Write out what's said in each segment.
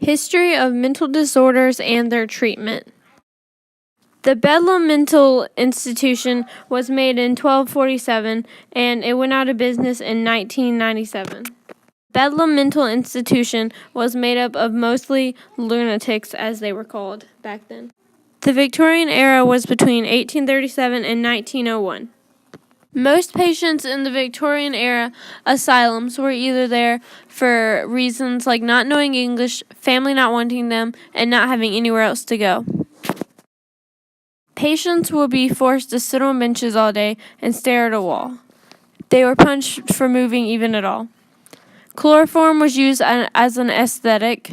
History of mental disorders and their treatment. The Bedlam Mental Institution was made in 1247 and it went out of business in 1997. Bedlam Mental Institution was made up of mostly lunatics, as they were called back then. The Victorian era was between 1837 and 1901. Most patients in the Victorian era asylums were either there for reasons like not knowing English, family not wanting them, and not having anywhere else to go. Patients would be forced to sit on benches all day and stare at a wall. They were punished for moving even at all. Chloroform was used as an anesthetic.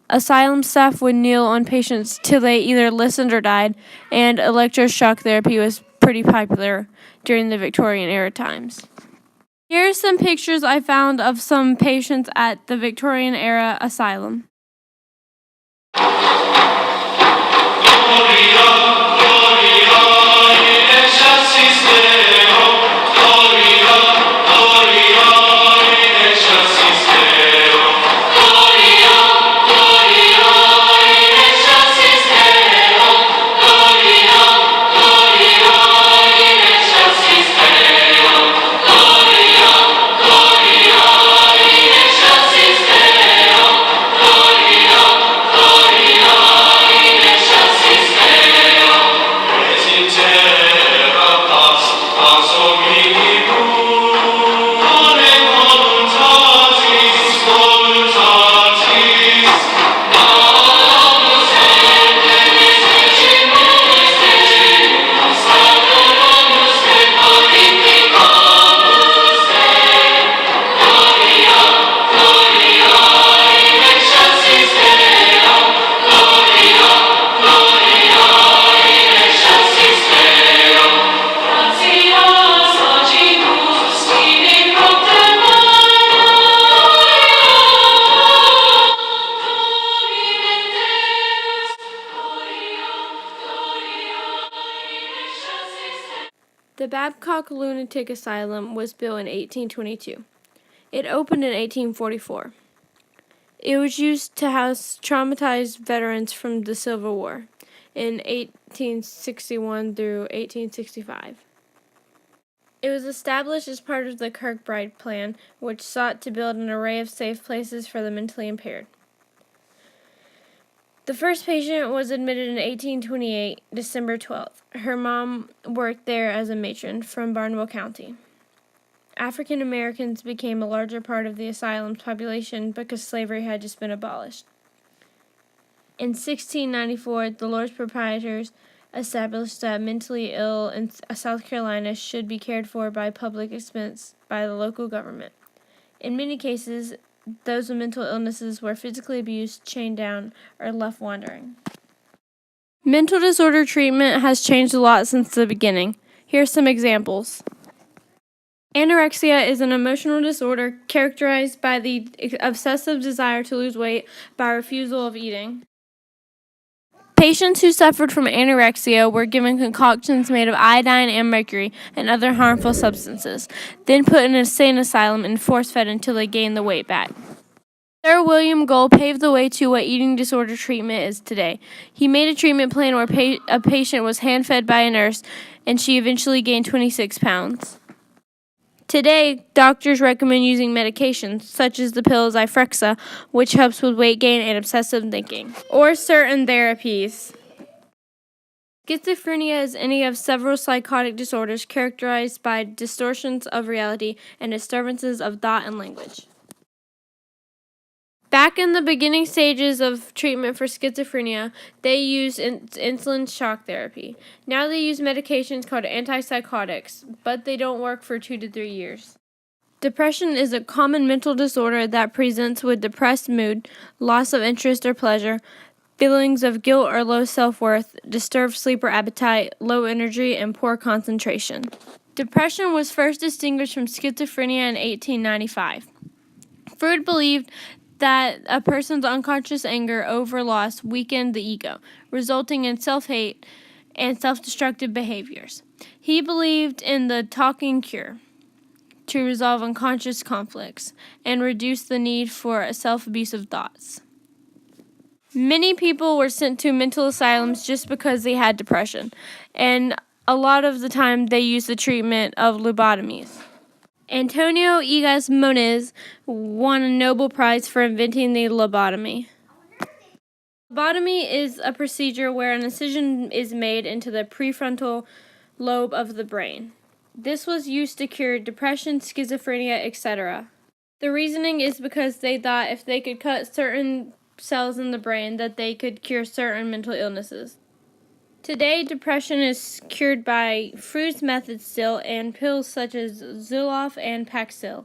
Asylum staff would kneel on patients till they either listened or died, and electroshock therapy was pretty popular during the Victorian era times. Here are some pictures I found of some patients at the Victorian era asylum. The Babcock Lunatic Asylum was built in 1822. It opened in 1844. It was used to house traumatized veterans from the Civil War in 1861 through 1865. It was established as part of the Kirkbride Plan, which sought to build an array of safe places for the mentally impaired. The first patient was admitted in 1828, December 12th. Her mom worked there as a matron from Barnwell County. African Americans became a larger part of the asylum's population because slavery had just been abolished. In 1694, the Lord's proprietors established that mentally ill in South Carolina should be cared for by public expense by the local government. In many cases, those with mental illnesses were physically abused, chained down, or left wandering. Mental disorder treatment has changed a lot since the beginning. Here are some examples. Anorexia is an emotional disorder characterized by the obsessive desire to lose weight by refusal of eating. Patients who suffered from anorexia were given concoctions made of iodine and mercury and other harmful substances, then put in an insane asylum and force-fed until they gained the weight back. Sir William Gull paved the way to what eating disorder treatment is today. He made a treatment plan where a patient was hand-fed by a nurse, and she eventually gained 26 pounds. Today, doctors recommend using medications, such as the pill Zyprexa, which helps with weight gain and obsessive thinking, or certain therapies. Schizophrenia is any of several psychotic disorders characterized by distortions of reality and disturbances of thought and language. Back in the beginning stages of treatment for schizophrenia, they used insulin shock therapy. Now they use medications called antipsychotics, but they don't work for 2 to 3 years. Depression is a common mental disorder that presents with depressed mood, loss of interest or pleasure, feelings of guilt or low self-worth, disturbed sleep or appetite, low energy, and poor concentration. Depression was first distinguished from schizophrenia in 1895. Freud believed that a person's unconscious anger over loss weakened the ego, resulting in self-hate and self-destructive behaviors. He believed in the talking cure to resolve unconscious conflicts and reduce the need for self-abusive thoughts. Many people were sent to mental asylums just because they had depression, and a lot of the time they used the treatment of lobotomies. Antonio Egas Moniz won a Nobel Prize for inventing the lobotomy. Lobotomy is a procedure where an incision is made into the prefrontal lobe of the brain. This was used to cure depression, schizophrenia, etc. The reasoning is because they thought if they could cut certain cells in the brain that they could cure certain mental illnesses. Today, depression is cured by Freud's method still and pills such as Zoloft and Paxil.